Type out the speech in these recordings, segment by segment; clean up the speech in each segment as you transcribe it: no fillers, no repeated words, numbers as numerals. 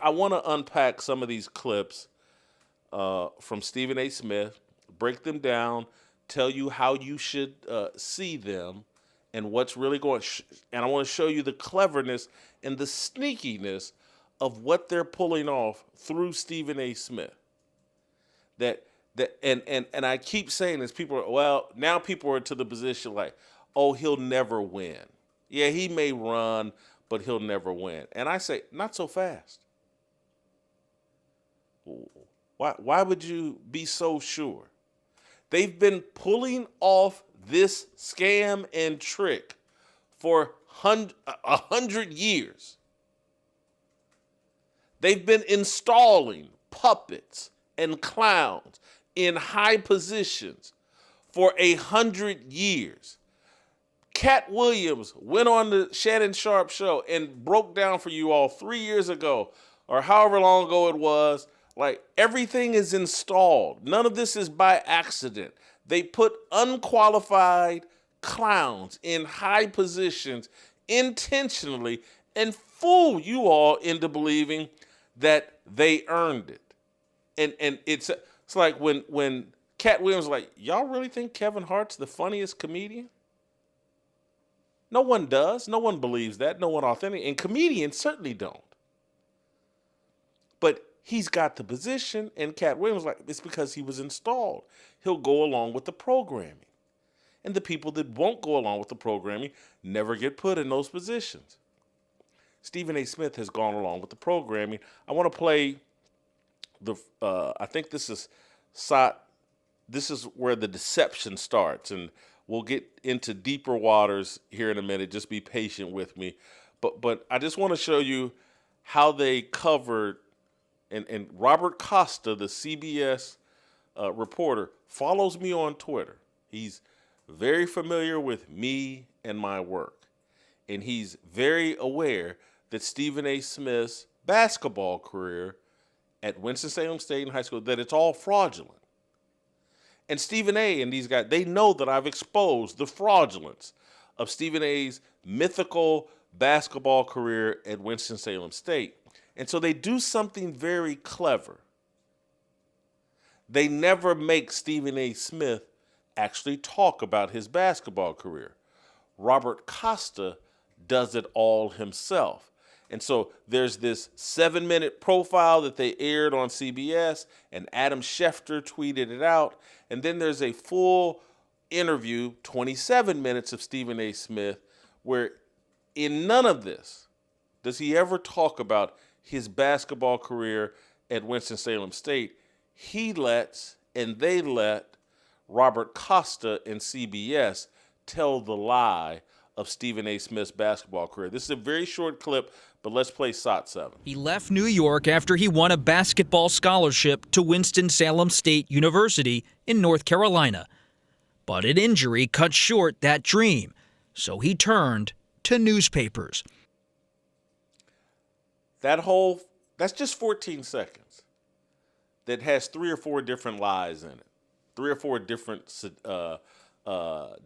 I want to unpack some of these clips from Stephen A. Smith, break them down, tell you how you should see them, and what's really going. And I want to show you the cleverness and the sneakiness of what they're pulling off through Stephen A. Smith. And I keep saying this. Now people are to the position like, oh, he'll never win. Yeah, he may run, but he'll never win. And I say, not so fast. Why would you be so sure? They've been pulling off this scam and trick for 100 years. They've been installing puppets and clowns in high positions for 100 years. Cat Williams went on the Shannon Sharp show and broke down for you all 3 years ago, or however long ago it was, like everything is installed. None of this is by accident. They put unqualified clowns in high positions intentionally and fool you all into believing that they earned it. And it's like when Cat Williams was like, y'all really think Kevin Hart's the funniest comedian? No one does. No one believes that. No one authentic. And comedians certainly don't. But he's got the position, and Cat Williams like, it's because he was installed. He'll go along with the programming. And the people that won't go along with the programming never get put in those positions. Stephen A. Smith has gone along with the programming. I want to play I think this is where the deception starts, and we'll get into deeper waters here in a minute. Just be patient with me. But I just want to show you how they covered, and Robert Costa, the CBS reporter, follows me on Twitter. He's very familiar with me and my work. And he's very aware that Stephen A. Smith's basketball career at Winston-Salem State and high school, that it's all fraudulent. And Stephen A. and these guys, they know that I've exposed the fraudulence of Stephen A.'s mythical basketball career at Winston-Salem State. And so they do something very clever. They never make Stephen A. Smith actually talk about his basketball career. Robert Costa does it all himself. And so there's this 7-minute profile that they aired on CBS, and Adam Schefter tweeted it out. And then there's a full interview, 27 minutes of Stephen A. Smith, where in none of this does he ever talk about his basketball career at Winston-Salem State. He lets, and they let, Robert Costa and CBS tell the lie of Stephen A. Smith's basketball career. This is a very short clip, but let's play SOT 7. He left New York after he won a basketball scholarship to Winston-Salem State University in North Carolina. But an injury cut short that dream, so he turned to newspapers. That's just 14 seconds that has 3 or 4 different lies in it, 3 or 4 different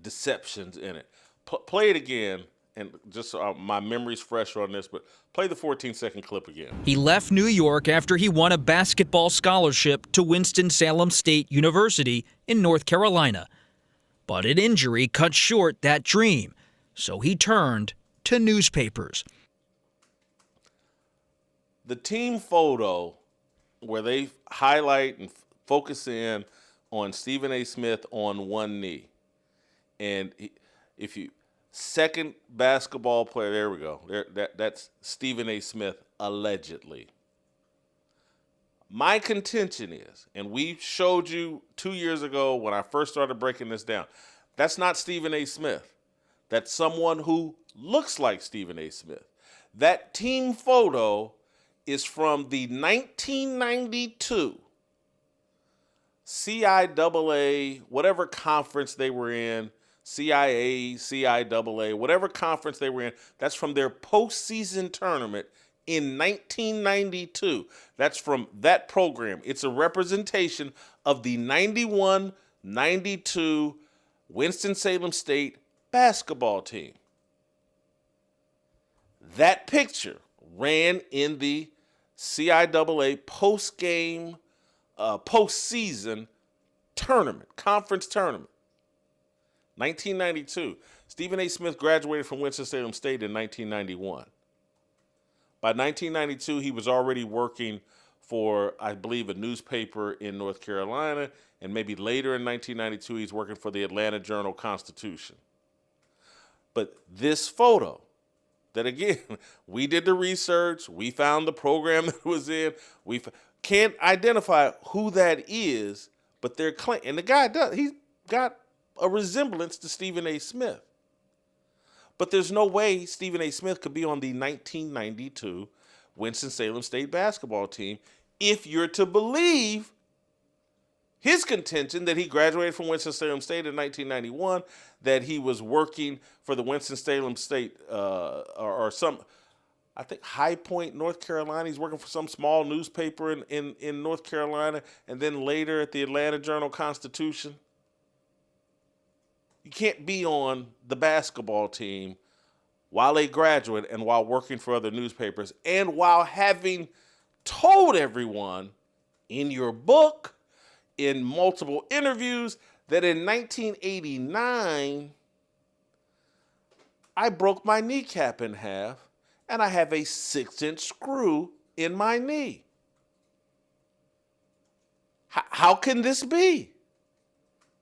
deceptions in it. Play it again, and just so my memory's fresh on this, but play the 14-second clip again. He left New York after he won a basketball scholarship to Winston-Salem State University in North Carolina. But an injury cut short that dream, so he turned to newspapers. The team photo where they highlight and focus in on Stephen A. Smith on one knee. And if you second basketball player, there we go. That's Stephen A. Smith allegedly. My contention is, and we showed you 2 years ago when I first started breaking this down, that's not Stephen A. Smith. That's someone who looks like Stephen A. Smith. That team photo is from the 1992 CIAA, whatever conference they were in, CIA, CIAA, whatever conference they were in, that's from their postseason tournament in 1992. That's from that program. It's a representation of the 91-92 Winston-Salem State basketball team. That picture ran in the CIAA post-game, postseason tournament, conference tournament. 1992. Stephen A. Smith graduated from Winston-Salem State in 1991. By 1992, he was already working for, I believe, a newspaper in North Carolina, and maybe later in 1992, he's working for the Atlanta Journal-Constitution. But this photo, that again, we did the research, we found the program that it was in, we can't identify who that is, but they're claiming, and the guy he's got a resemblance to Stephen A. Smith. But there's no way Stephen A. Smith could be on the 1992 Winston-Salem State basketball team if you're to believe his contention that he graduated from Winston-Salem State in 1991, that he was working for the Winston-Salem State or some, I think, High Point, North Carolina. He's working for some small newspaper in North Carolina, and then later at the Atlanta Journal-Constitution. You can't be on the basketball team while a graduate and while working for other newspapers and while having told everyone in your book, in multiple interviews, that in 1989, I broke my kneecap in half and I have a 6-inch screw in my knee. How can this be?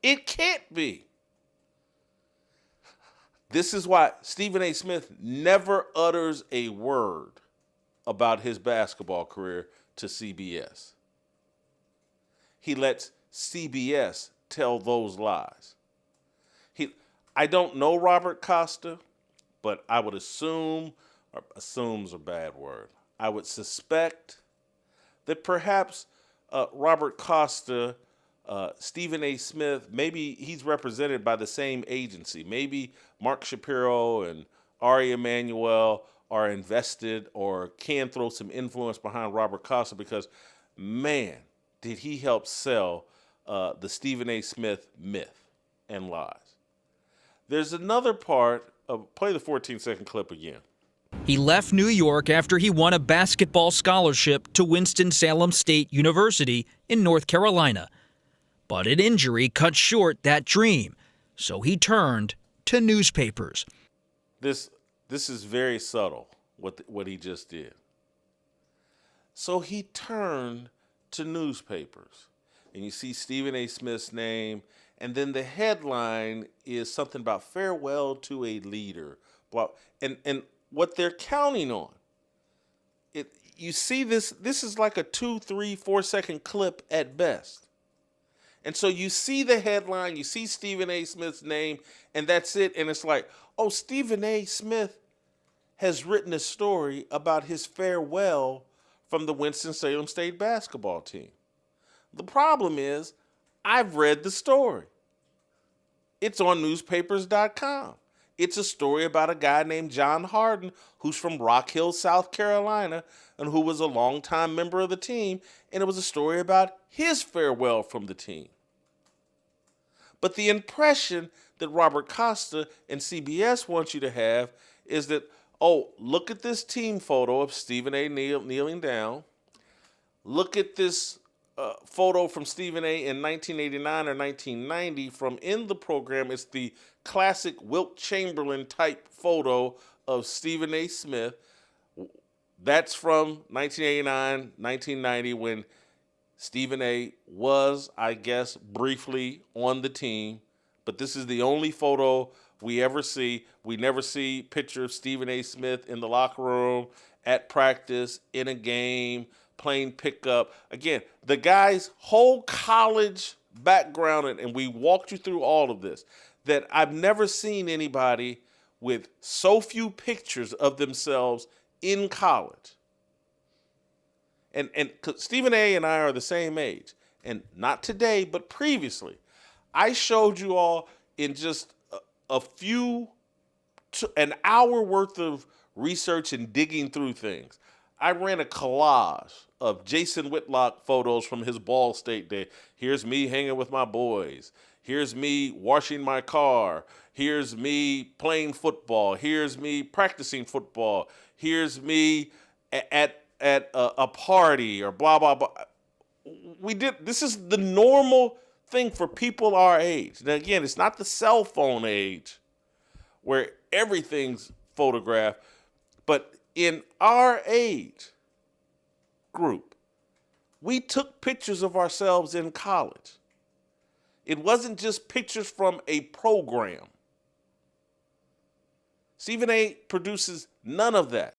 It can't be. This is why Stephen A. Smith never utters a word about his basketball career to CBS. He lets CBS tell those lies. I don't know Robert Costa, but I would assume, or assume's a bad word, I would suspect that perhaps Robert Costa, Stephen A. Smith, maybe he's represented by the same agency. Maybe Mark Shapiro and Ari Emanuel are invested or can throw some influence behind Robert Costa because, man, did he help sell the Stephen A. Smith myth and lies. There's another part of, play the 14-second clip again. He left New York after he won a basketball scholarship to Winston-Salem State University in North Carolina. But an injury cut short that dream, so he turned to newspapers. This is very subtle, what he just did. So he turned to newspapers. And you see Stephen A. Smith's name, and then the headline is something about farewell to a leader. And what they're counting on, you see this is like a 2, 3, 4-second clip at best. And so you see the headline, you see Stephen A. Smith's name, and that's it. And it's like, oh, Stephen A. Smith has written a story about his farewell from the Winston-Salem State basketball team. The problem is, I've read the story. It's on newspapers.com. It's a story about a guy named John Harden who's from Rock Hill, South Carolina, and who was a longtime member of the team, and it was a story about his farewell from the team. But the impression that Robert Costa and CBS want you to have is that, oh, look at this team photo of Stephen A. kneeling down. Look at this photo from Stephen A. in 1989 or 1990 from in the program. It's the classic Wilt Chamberlain type photo of Stephen A. Smith. That's from 1989, 1990 when Stephen A. was, I guess, briefly on the team. But this is the only photo we ever see. We never see a picture of Stephen A. Smith in the locker room, at practice, in a game, playing pickup. Again, the guy's whole college background, and we walked you through all of this, that I've never seen anybody with so few pictures of themselves in college. And Stephen A. and I are the same age. And not today, but previously. I showed you all in just an hour worth of research and digging through things. I ran a collage of Jason Whitlock photos from his Ball State day. Here's me hanging with my boys. Here's me washing my car. Here's me playing football. Here's me practicing football. Here's me at at a party or blah, blah, blah. This is the normal thing for people our age. Now, again, it's not the cell phone age where everything's photographed, but in our age group, we took pictures of ourselves in college. It wasn't just pictures from a program. Stephen A. produces none of that.